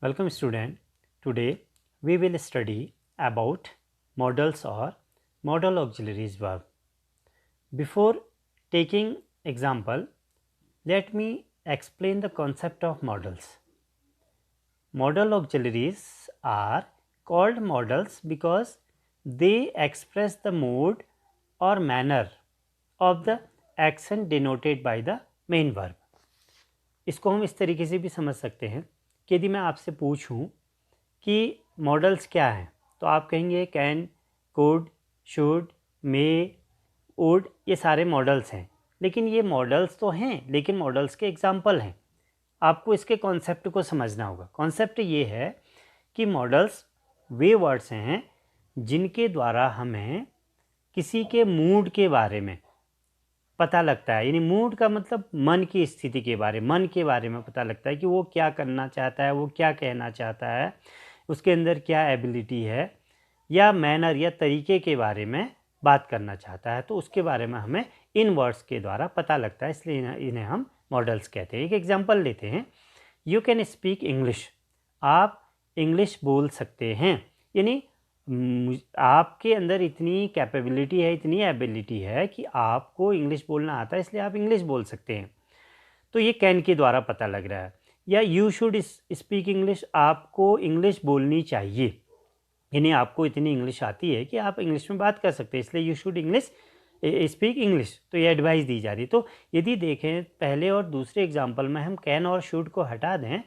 Welcome student. Today we will study about modals or modal auxiliaries verb. Before taking example, let me explain the concept of modals. Modal auxiliaries are called modals because they express the mode or manner of the action denoted by the main verb. इसको हम इस तरीके से भी समझ सकते हैं कि यदि मैं आपसे पूछूं कि मॉडल्स क्या हैं तो आप कहेंगे can, could, should, may, would, ये सारे मॉडल्स हैं। लेकिन ये मॉडल्स तो हैं, लेकिन मॉडल्स के एग्जाम्पल हैं। आपको इसके कॉन्सेप्ट को समझना होगा। कॉन्सेप्ट ये है कि मॉडल्स वे वर्ड्स हैं जिनके द्वारा हमें किसी के मूड के बारे में पता लगता है। यानी मूड का मतलब मन की स्थिति के मन के बारे में पता लगता है कि वो क्या करना चाहता है, वो क्या कहना चाहता है, उसके अंदर क्या एबिलिटी है, या मैनर या तरीके के बारे में बात करना चाहता है। तो उसके बारे में हमें इन वर्ड्स के द्वारा पता लगता है, इसलिए इन्हें हम मॉडल्स कहते हैं। एक एग्जांपल लेते हैं। You can speak English. आप इंग्लिश बोल सकते हैं। यानी आपके अंदर इतनी कैपेबिलिटी है, इतनी एबिलिटी है कि आपको इंग्लिश बोलना आता है, इसलिए आप इंग्लिश बोल सकते हैं। तो ये कैन के द्वारा पता लग रहा है। या यू शुड स्पीक इंग्लिश, आपको इंग्लिश बोलनी चाहिए। यानी आपको इतनी इंग्लिश आती है कि आप इंग्लिश में बात कर सकते हैं, इसलिए you should English speak English. तो ये एडवाइस दी जा रही है। तो यदि देखें पहले और दूसरे एग्जाम्पल में हम कैन और शुड को हटा दें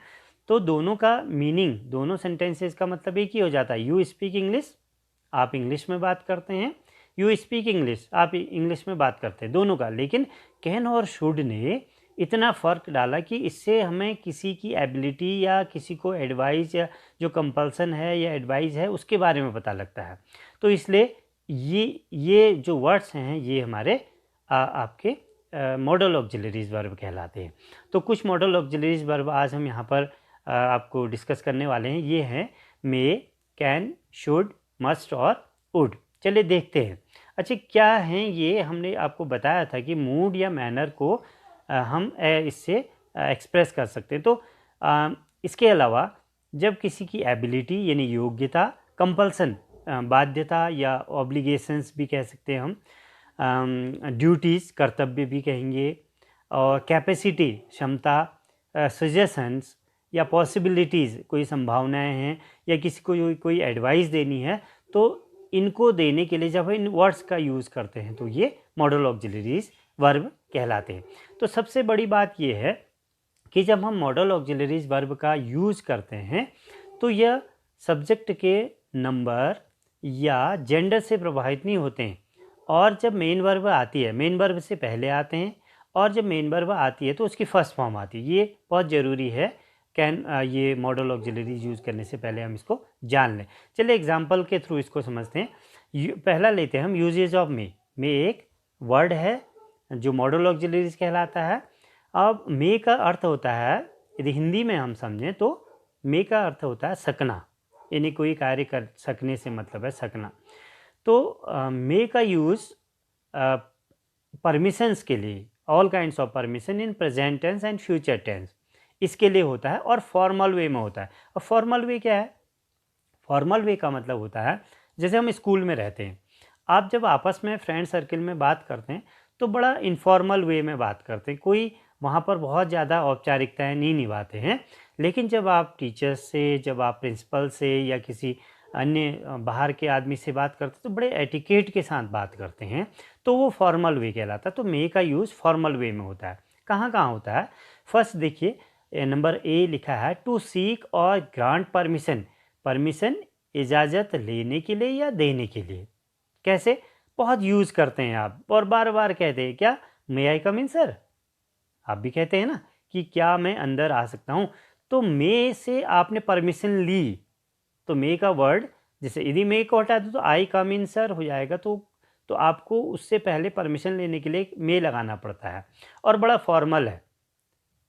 तो दोनों का मीनिंग, दोनों सेंटेंसेस का मतलब एक ही हो जाता है। यू स्पीक इंग्लिश, आप इंग्लिश में बात करते हैं। यू स्पीक इंग्लिश, आप इंग्लिश में बात करते हैं, दोनों का। लेकिन कैन और शुड ने इतना फ़र्क डाला कि इससे हमें किसी की एबिलिटी या किसी को एडवाइस या जो कंपल्सन है या एडवाइस है उसके बारे में पता लगता है। तो इसलिए ये जो वर्ड्स हैं ये हमारे आपके मॉडल ऑक्सिलरीज वर्ब कहलाते हैं। तो कुछ मॉडल ऑक्सिलरीज वर्ब आज हम यहाँ पर आपको डिस्कस करने वाले हैं। ये हैं मे, कैन, शुड, मस्ट और वुड। चलिए देखते हैं। अच्छा, क्या हैं ये? हमने आपको बताया था कि मूड या मैनर को हम इससे एक्सप्रेस कर सकते हैं। तो इसके अलावा जब किसी की एबिलिटी यानी योग्यता, कंपल्सन बाध्यता या ऑब्लिगेशंस भी कह सकते हैं हम, ड्यूटीज़ कर्तव्य भी कहेंगे, और कैपेसिटी क्षमता, सजेशंस या पॉसिबिलिटीज़ कोई संभावनाएं हैं, या किसी को कोई एडवाइस देनी है, तो इनको देने के लिए जब हम इन वर्ड्स का यूज़ करते हैं तो ये मॉडल ऑक्सिलरीज वर्ब कहलाते हैं। तो सबसे बड़ी बात ये है कि जब हम मॉडल ऑक्सिलरीज वर्ब का यूज़ करते हैं तो यह सब्जेक्ट के नंबर या जेंडर से प्रभावित नहीं होते हैं। और जब मेन वर्ब आती है, मेन वर्ब से पहले आते हैं, और जब मेन वर्ब आती है तो उसकी फर्स्ट फॉर्म आती है। ये बहुत ज़रूरी है। ये मॉडल ऑक्सिलरीज यूज़ करने से पहले हम इसको जान लें। चलिए एग्जांपल के थ्रू इसको समझते हैं। पहला लेते हैं हम यूजेज ऑफ मे। मे एक वर्ड है जो मॉडल ऑक्सिलरीज कहलाता है। अब मे का अर्थ होता है, यदि हिंदी में हम समझें तो मे का अर्थ होता है सकना, यानी कोई कार्य कर सकने से मतलब है सकना। तो मे का यूज़ परमिशंस के लिए, all kinds of permission in present tense and future tense, इसके लिए होता है, और फॉर्मल वे में होता है। और फॉर्मल वे क्या है? फॉर्मल वे का मतलब होता है जैसे हम स्कूल में रहते हैं, आप जब आपस में फ्रेंड सर्किल में बात करते हैं तो बड़ा इनफॉर्मल वे में बात करते हैं, कोई वहाँ पर बहुत ज़्यादा औपचारिकताएं नहीं निभाते हैं। लेकिन जब आप टीचर्स से, जब आप प्रिंसिपल से या किसी अन्य बाहर के आदमी से बात करते हैं तो बड़े एटिकेट के साथ बात करते हैं, तो वो फॉर्मल वे कहलाता है। तो मे का यूज़ फॉर्मल वे में होता है। कहाँ कहाँ होता है? फर्स्ट देखिए, नंबर ए लिखा है टू सीक और ग्रांट परमिशन। परमिशन इजाज़त लेने के लिए या देने के लिए। कैसे? बहुत यूज़ करते हैं आप, और बार बार कहते हैं क्या, मे आई कम इन सर। आप भी कहते हैं ना कि क्या मैं अंदर आ सकता हूँ। तो मे से आपने परमिशन ली, तो मे का वर्ड, जैसे यदि मे को हटा दो तो आई कम इन सर हो जाएगा। तो आपको उससे पहले परमिशन लेने के लिए मे लगाना पड़ता है, और बड़ा फॉर्मल है।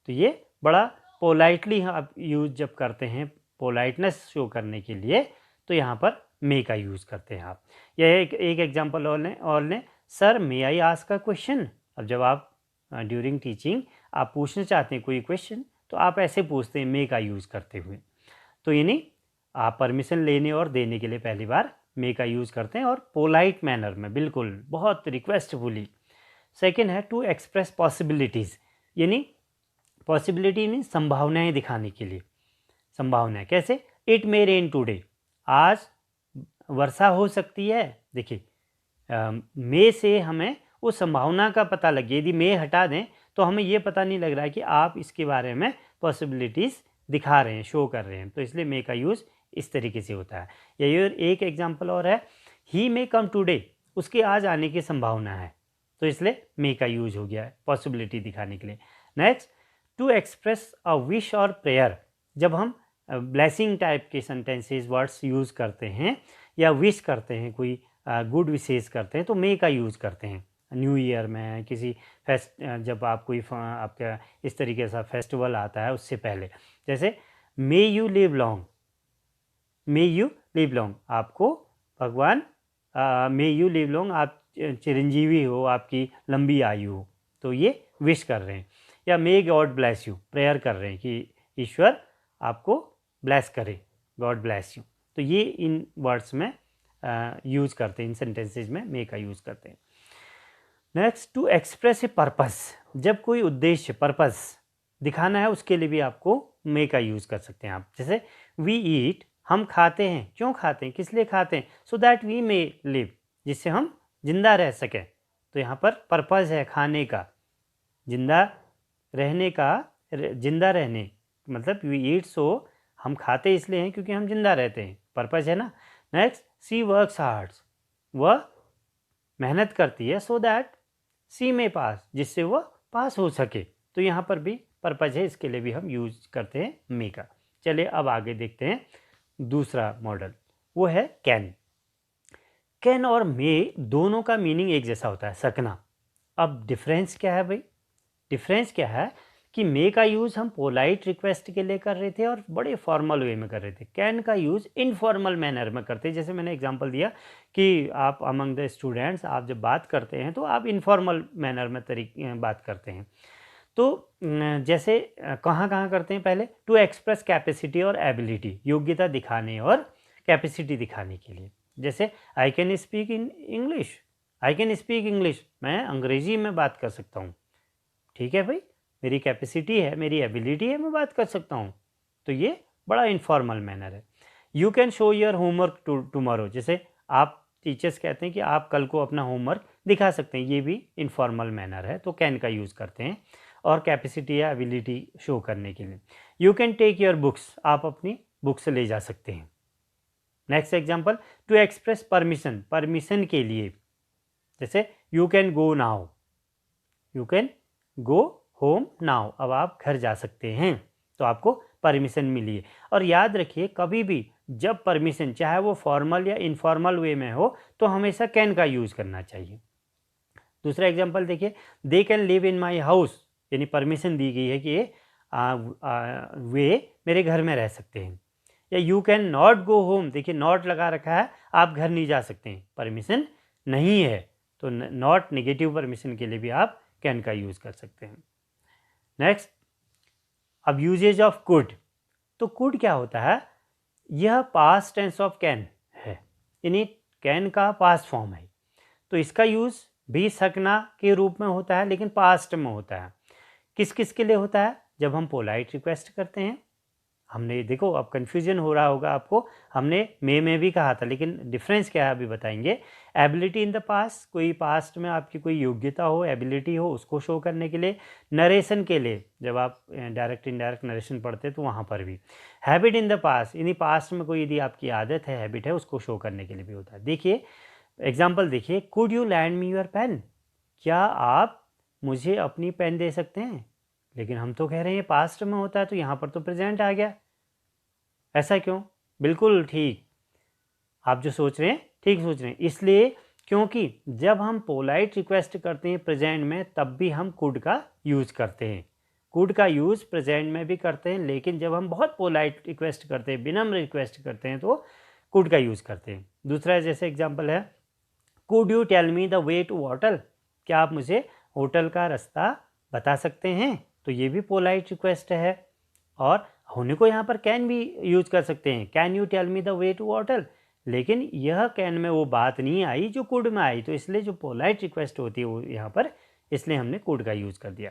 तो ये बड़ा पोलाइटली आप यूज़ जब करते हैं, पोलाइटनेस शो करने के लिए, तो यहाँ पर मे का यूज़ करते हैं आप। यह एक एग्जांपल और लें, sir may I ask a question. अब जब आप ड्यूरिंग टीचिंग आप पूछना चाहते हैं कोई क्वेश्चन, तो आप ऐसे पूछते हैं मे का यूज़ करते हुए। तो यानी आप परमिशन लेने और देने के लिए पहली बार मे का यूज़ करते हैं और पोलाइट मैनर में, बिल्कुल बहुत रिक्वेस्टफुली। सेकेंड है टू एक्सप्रेस पॉसिबिलिटीज़, यानी पॉसिबिलिटी मीन संभावनाएं दिखाने के लिए। संभावनाएं कैसे? इट मे रेन टुडे, आज वर्षा हो सकती है। देखिए मे से हमें उस संभावना का पता लगे, यदि मे हटा दें तो हमें ये पता नहीं लग रहा है कि आप इसके बारे में पॉसिबिलिटीज़ दिखा रहे हैं, शो कर रहे हैं, तो इसलिए मे का यूज़ इस तरीके से होता है। यही एक एग्जांपल और है, ही मे कम टुडे, उसके आज आने की संभावना है, तो इसलिए मे का यूज हो गया है पॉसिबिलिटी दिखाने के लिए। Next, to express a wish और प्रेयर, जब हम ब्लेसिंग टाइप के सेंटेंसेस वर्ड्स यूज़ करते हैं या विश करते हैं, कोई गुड विशेष करते हैं, तो मे का यूज़ करते हैं। न्यू ईयर में, किसी जब आप कोई आपका इस तरीके से फेस्टिवल आता है उससे पहले, जैसे may you live long, may you live long, आपको भगवान मे यू लिव लॉन्ग, आप चिरंजीवी हो, आपकी लंबी आयु हो, तो ये विश कर रहे हैं। या may God bless you, prayer कर रहे हैं कि ईश्वर आपको ब्लेस करे, गॉड ब्लेस यू। तो ये इन वर्ड्स में यूज़ करते हैं, इन सेंटेंसेज में मे का यूज़ करते हैं। Next, to express a purpose, जब कोई उद्देश्य, पर्पस दिखाना है, उसके लिए भी आपको मे का यूज़ कर सकते हैं आप। जैसे वी ईट, हम खाते हैं, क्यों खाते हैं, किस लिए खाते हैं, so that we may live, जिससे हम जिंदा रह सकें। तो यहाँ पर पर्पस है खाने का, जिंदा रहने का, जिंदा रहने मतलब वी ईट, सो हम खाते इसलिए हैं क्योंकि हम जिंदा रहते हैं, पर्पस है ना। नेक्स्ट, सी वर्क्स हार्ड, वह मेहनत करती है, सो दैट सी में पास, जिससे वह पास हो सके, तो यहाँ पर भी पर्पज है, इसके लिए भी हम यूज करते हैं मे का। चलिए अब आगे देखते हैं दूसरा मॉडल, वो है कैन। कैन और मे दोनों का मीनिंग एक जैसा होता है, सकना। अब डिफरेंस क्या है भाई? डिफरेंस क्या है कि मे का यूज़ हम पोलाइट रिक्वेस्ट के लिए कर रहे थे और बड़े फॉर्मल वे में कर रहे थे। कैन का यूज़ इनफॉर्मल मैनर में करते हैं। जैसे मैंने एग्जांपल दिया कि आप अमंग द स्टूडेंट्स, आप जब बात करते हैं तो आप इनफॉर्मल मैनर में बात करते हैं। तो जैसे कहाँ कहाँ करते हैं? पहले टू एक्सप्रेस कैपेसिटी और एबिलिटी, योग्यता दिखाने और कैपेसिटी दिखाने के लिए। जैसे I can speak in English, I can speak English, मैं अंग्रेजी में बात कर सकता हूँ। ठीक है भाई, मेरी कैपेसिटी है, मेरी एबिलिटी है, मैं बात कर सकता हूँ। तो ये बड़ा इनफॉर्मल मैनर है। You can show your homework tomorrow, जैसे आप टीचर्स कहते हैं कि आप कल को अपना होमवर्क दिखा सकते हैं, ये भी इनफॉर्मल मैनर है, तो कैन का यूज़ करते हैं और कैपेसिटी या एबिलिटी शो करने के लिए। You can take your books, आप अपनी बुक्स ले जा सकते हैं। Next example, to express permission, permission के लिए, जैसे you can go now, you can go home now, अब आप घर जा सकते हैं, तो आपको परमिशन मिली है। और याद रखिए, कभी भी जब परमिशन, चाहे वो फॉर्मल या इनफॉर्मल वे में हो, तो हमेशा कैन का यूज़ करना चाहिए। दूसरा एग्जांपल देखिए, they can live in my house, यानी परमिशन दी गई है कि वे मेरे घर में रह सकते हैं। या you can not go home, देखिए नॉट लगा रखा है, आप घर नहीं जा सकते हैं, परमिशन नहीं है, तो नॉट नेगेटिव परमिशन के लिए भी आप कैन का यूज़ कर सकते हैं। नेक्स्ट, अब यूजेज ऑफ कुड, तो कुड क्या होता है? यह पास्ट टेंस ऑफ कैन है, यानी कैन का पास्ट फॉर्म है, तो इसका यूज़ भी सकना के रूप में होता है, लेकिन पास्ट में होता है। किस किस के लिए होता है? जब हम पोलाइट रिक्वेस्ट करते हैं। हमने देखो, अब कन्फ्यूजन हो रहा होगा आपको, हमने मे में भी कहा था, लेकिन डिफरेंस क्या है अभी बताएंगे। एबिलिटी इन द पास्ट, कोई पास्ट में आपकी कोई योग्यता हो, एबिलिटी हो, उसको शो करने के लिए। नरेशन के लिए, जब आप डायरेक्ट इनडायरेक्ट नरेशन पढ़ते हैं तो वहाँ पर भी। हैबिट इन द पास्ट, यानी पास्ट में कोई यदि आपकी आदत है, हैबिट है, उसको शो करने के लिए भी होता है। देखिए एग्जाम्पल देखिए, could you lend me your pen, क्या आप मुझे अपनी पेन दे सकते हैं? लेकिन हम तो कह रहे हैं पास्ट में होता है, तो यहाँ पर तो प्रेजेंट आ गया, ऐसा क्यों? बिल्कुल ठीक, आप जो सोच रहे हैं ठीक सोच रहे हैं। इसलिए क्योंकि जब हम पोलाइट रिक्वेस्ट करते हैं प्रेजेंट में, तब भी हम कुड का यूज़ करते हैं। कुड का यूज़ प्रेजेंट में भी करते हैं, लेकिन जब हम बहुत पोलाइट रिक्वेस्ट करते हैं, विनम्र रिक्वेस्ट करते हैं, तो कुड का यूज़ करते हैं। दूसरा जैसे एग्जाम्पल है, could you tell me the way to hotel, क्या आप मुझे होटल का रास्ता बता सकते हैं? तो ये भी पोलाइट रिक्वेस्ट है। और होने को यहाँ पर कैन भी यूज कर सकते हैं, can you tell me the way to hotel, लेकिन यह कैन में वो बात नहीं आई जो कुड में आई, तो इसलिए जो पोलाइट रिक्वेस्ट होती है वो यहाँ पर, इसलिए हमने कुड का यूज़ कर दिया।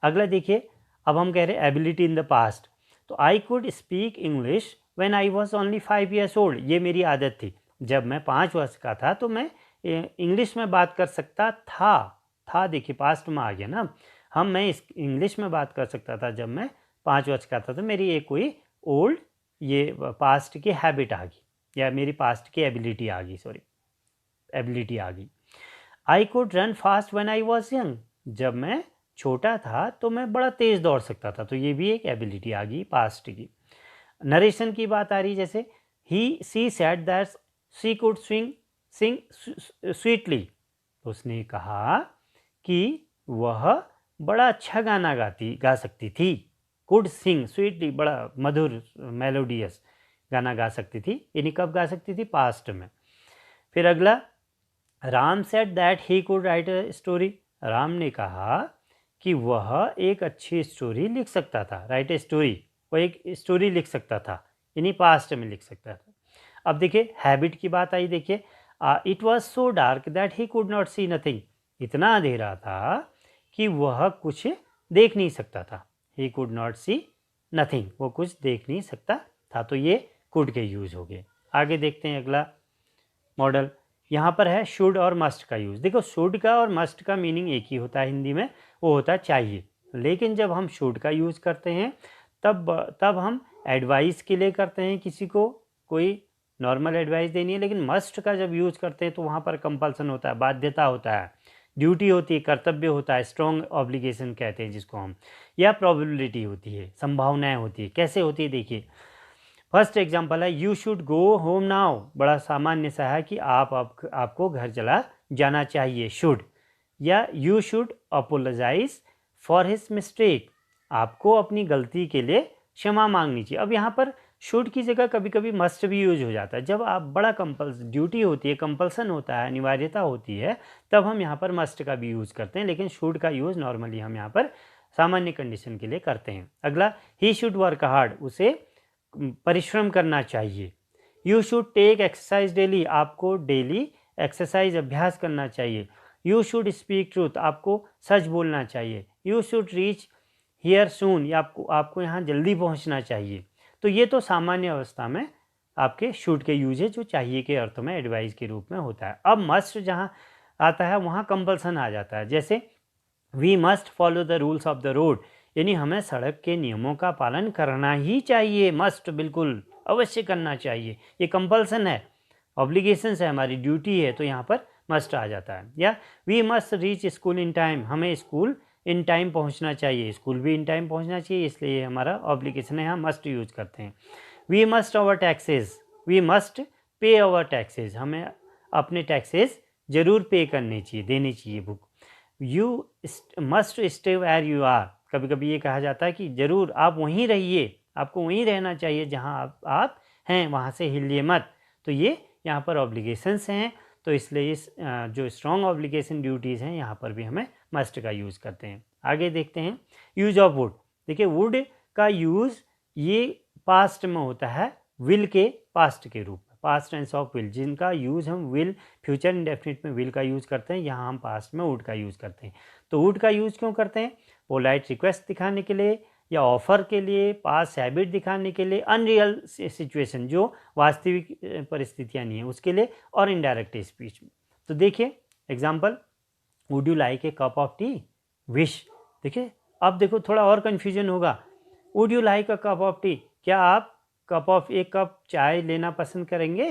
अगला देखिए, अब हम कह रहे हैं एबिलिटी इन द पास्ट, तो I could speak English when I was only 5 years old, ये मेरी आदत थी, जब मैं 5 वर्ष का था तो मैं इंग्लिश में बात कर सकता था देखिए पास्ट में आ गया ना, मैं इस इंग्लिश में बात कर सकता था जब मैं 5 वर्ष का था, तो मेरी एक कोई ओल्ड ये पास्ट की हैबिट आ गई या मेरी पास्ट की एबिलिटी आ गई, एबिलिटी आ गई। I could run fast when I was young, जब मैं छोटा था तो मैं बड़ा तेज़ दौड़ सकता था, तो ये भी एक एबिलिटी आ गई पास्ट की। नरेशन की बात आ रही, जैसे she said that she could sing sweetly, तो उसने कहा कि वह बड़ा अच्छा गाना गा सकती थी, कुड सिंग स्वीटली, बड़ा मधुर मेलोडियस गाना गा सकती थी, यानी कब गा सकती थी, पास्ट में। फिर अगला, Ram said that he could write a story, Ram ने कहा कि वह एक अच्छी स्टोरी लिख सकता था, राइट ए स्टोरी, वह एक स्टोरी लिख सकता था, यानी पास्ट में लिख सकता था। अब देखिए हैबिट की बात आई, देखिए it was so dark that he could not see nothing, इतना अंधेरा था कि वह कुछ देख नहीं सकता था, he could not see nothing, वो कुछ देख नहीं सकता था, तो ये कुड के यूज हो गए। आगे देखते हैं अगला मॉडल, यहाँ पर है शुड और मस्ट का यूज़। देखो शुड का और मस्ट का मीनिंग एक ही होता है हिंदी में, वो होता है चाहिए, लेकिन जब हम शुड का यूज़ करते हैं तब हम एडवाइस के लिए करते हैं, किसी को कोई नॉर्मल एडवाइस देनी है, लेकिन मस्ट का जब यूज़ करते हैं तो वहाँ पर कंपल्सन होता है, बाध्यता होता है, ड्यूटी होती है, कर्तव्य होता है, स्ट्रॉन्ग ऑब्लिगेशन कहते हैं जिसको हम, या प्रोबेबिलिटी होती है, संभावनाएं होती है। कैसे होती है देखिए, फर्स्ट एग्जांपल है you should go home now, बड़ा सामान्य सा है कि आपको घर चला जाना चाहिए, शुड, या you should apologise for his mistake, आपको अपनी गलती के लिए क्षमा मांगनी चाहिए। अब यहाँ पर शुड की जगह कभी कभी मस्ट भी यूज हो जाता है, जब आप बड़ा ड्यूटी होती है, कंपल्सन होता है, अनिवार्यता होती है, तब हम यहाँ पर मस्ट का भी यूज़ करते हैं, लेकिन शुड का यूज़ नॉर्मली हम यहाँ पर सामान्य कंडीशन के लिए करते हैं। अगला, ही शुड वर्क हार्ड, उसे परिश्रम करना चाहिए। You should take exercise daily, आपको डेली एक्सरसाइज अभ्यास करना चाहिए। यू शुड स्पीक ट्रूथ, आपको सच बोलना चाहिए। यू शुड रीच हियर सून, या आपको यहाँ जल्दी पहुँचना चाहिए। तो ये तो सामान्य अवस्था में आपके शुड के यूज है, जो चाहिए के अर्थ में एडवाइस के रूप में होता है। अब मस्ट जहाँ आता है वहाँ कंपल्सन आ जाता है, जैसे we must follow the rules of the road, यानी हमें सड़क के नियमों का पालन करना ही चाहिए, मस्ट, बिल्कुल अवश्य करना चाहिए, ये कंपल्सन है, ऑब्लिगेशंस है, हमारी ड्यूटी है, तो यहाँ पर मस्ट आ जाता है। या we must reach school in time, हमें स्कूल इन टाइम पहुँचना चाहिए, स्कूल भी इन टाइम पहुँचना चाहिए, इसलिए हमारा ऑब्लिगेशन है, यहाँ मस्ट यूज करते हैं। We must our taxes, we must pay our taxes, हमें अपने टैक्सेस जरूर पे करने चाहिए, देने चाहिए book. You must stay where you are, कभी कभी ये कहा जाता है कि ज़रूर आप वहीं रहिए, आपको वहीं रहना चाहिए जहाँ आप हैं, वहाँ से हिलिए मत, तो ये यहाँ पर ऑब्लिगेशंस हैं, तो इसलिए इस जो स्ट्रॉन्ग ऑब्लिगेशन ड्यूटीज़ हैं यहाँ पर भी हमें मस्ट का यूज़ करते हैं। आगे देखते हैं यूज ऑफ वुड। देखिए वुड का यूज़ ये पास्ट में होता है, विल के पास्ट के रूप में, पास्ट टेंस ऑफ विल, जिनका यूज़ हम विल, फ्यूचर इंडेफिनिट में विल का यूज़ करते हैं, यहाँ हम पास्ट में वुड का यूज़ करते हैं। तो वुड का यूज़ क्यों करते हैं? पोलाइट रिक्वेस्ट दिखाने के लिए, या ऑफ़र के लिए, पास हैबिट दिखाने के लिए, अनरियल सिचुएशन जो वास्तविक परिस्थितियाँ नहीं है उसके लिए, और इनडायरेक्ट स्पीच में। तो देखिए example, would you like a cup of T, wish. देखिए अब देखो थोड़ा और कन्फ्यूजन होगा, would you like a cup of T, क्या आप एक कप चाय लेना पसंद करेंगे?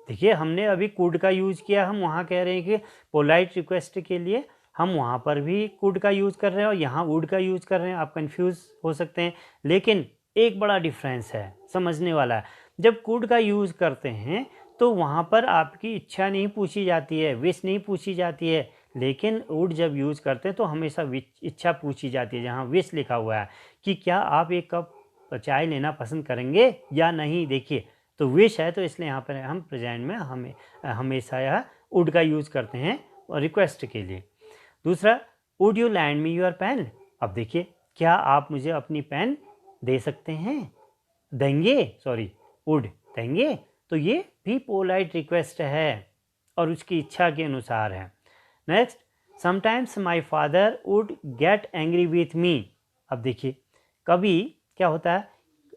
देखिए हमने अभी कुड का यूज़ किया, हम वहाँ कह रहे हैं कि पोलाइट रिक्वेस्ट के लिए हम वहाँ पर भी कुड का यूज़ कर रहे हैं और यहाँ वुड का यूज़ कर रहे हैं, आप कंफ्यूज हो सकते हैं, लेकिन एक बड़ा डिफरेंस है समझने वाला है। जब कुड का यूज़ करते हैं तो वहाँ पर आपकी इच्छा नहीं पूछी जाती है, विश नहीं पूछी जाती है, लेकिन वुड जब यूज़ करते हैं तो हमेशा इच्छा पूछी जाती है, जहाँ विश लिखा हुआ है कि क्या आप एक कप चाय लेना पसंद करेंगे या नहीं। देखिए तो विश है, तो इसलिए यहाँ पर हम प्रेजेंट में हमेशा यह वुड का यूज़ करते हैं रिक्वेस्ट के लिए। दूसरा, would you lend me your pen, अब देखिए क्या आप मुझे अपनी पेन दे सकते हैं, वुड देंगे, तो ये भी पोलाइट रिक्वेस्ट है और उसकी इच्छा के अनुसार है। Next, sometimes my father would get angry with me. अब देखिए, कभी क्या होता है,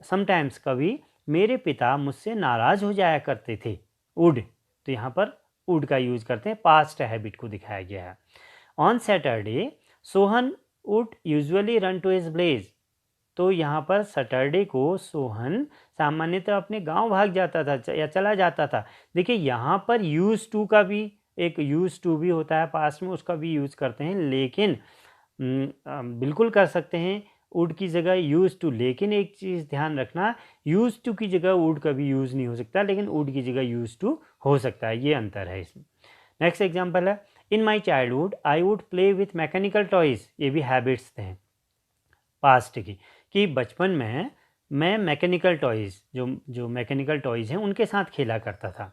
समटाइम्स कभी मेरे पिता मुझसे नाराज़ हो जाया करते थे। वुड, तो यहाँ पर वुड का यूज करते हैं, पास्ट हैबिट को दिखाया गया है। On Saturday Sohan would usually run to his village. तो यहाँ पर सैटरडे को सोहन सामान्यतः अपने गांव भाग जाता था या चला जाता था। देखिए यहाँ पर यूज टू का भी एक यूज टू भी होता है पास्ट में, उसका भी यूज करते हैं, लेकिन बिल्कुल कर सकते हैं वुड की जगह यूज टू। लेकिन एक चीज़ ध्यान रखना, यूज टू की जगह वुड कभी यूज़ नहीं हो सकता, लेकिन वुड की जगह यूज टू हो सकता है, ये अंतर है इसमें। नेक्स्ट एग्जाम्पल है, in my childhood I would play with mechanical toys. ये भी हैबिट्स थे पास्ट की, कि बचपन में मैं मैकेनिकल टॉयज़ जो मैकेनिकल टॉयज़ हैं उनके साथ खेला करता था।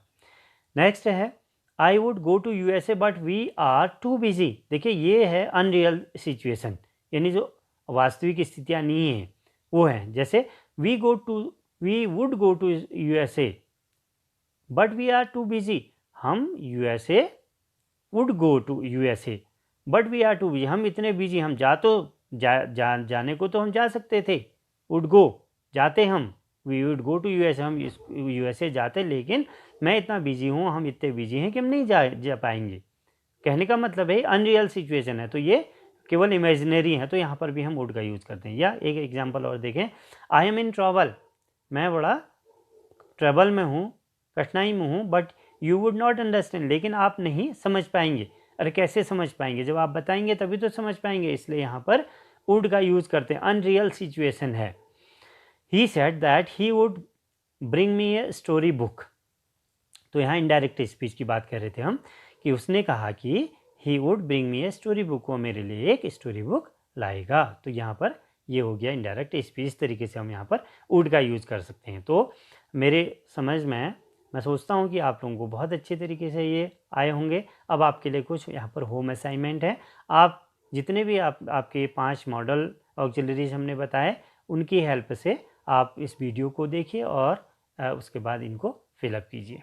नेक्स्ट है, I would go to USA but we are too busy. देखिए ये है अनरियल सिचुएशन, यानी जो वास्तविक स्थितियाँ नहीं हैं वो हैं। जैसे we would go to USA but we are too busy. हम USA would go to USA but we are too busy, हम इतने बिजी, हम जाने को तो हम जा सकते थे, वुड गो जाते, हम we would go to USA, हम USA जाते, लेकिन मैं इतना बिजी हूँ, हम इतने बिजी हैं कि हम नहीं जा पाएंगे। कहने का मतलब है अनरियल सिचुएशन है, तो ये केवल इमेजिनरी है, तो यहाँ पर भी हम वुड का यूज़ करते हैं। या एक एग्जाम्पल और देखें, आई एम इन ट्रबल, मैं बड़ा ट्रबल में हूँ, कठिनाई में हूँ, but you would not understand, लेकिन आप नहीं समझ पाएंगे। अरे कैसे समझ पाएंगे, जब आप बताएंगे तभी तो समझ पाएंगे, इसलिए यहाँ पर वुड का यूज़ करते हैं, अनरियल सिचुएशन है। He said that he would bring me a story book. तो यहाँ इनडायरेक्ट स्पीच की बात कर रहे थे हम, कि उसने कहा कि he would bring me a story book, वो मेरे लिए एक स्टोरी बुक लाएगा। तो यहाँ पर ये हो गया इनडायरेक्ट स्पीच, इस तरीके से हम यहाँ पर वुड का यूज़ कर सकते हैं। तो मेरे समझ में, मैं सोचता हूँ कि आप लोगों को बहुत अच्छे तरीके से ये आए होंगे। अब आपके लिए कुछ यहाँ पर होम असाइनमेंट है। आप जितने भी आपके 5 मॉडल ऑक्सिलरीज हमने बताए, उनकी हेल्प से आप इस वीडियो को देखिए और उसके बाद इनको फिलअप कीजिए।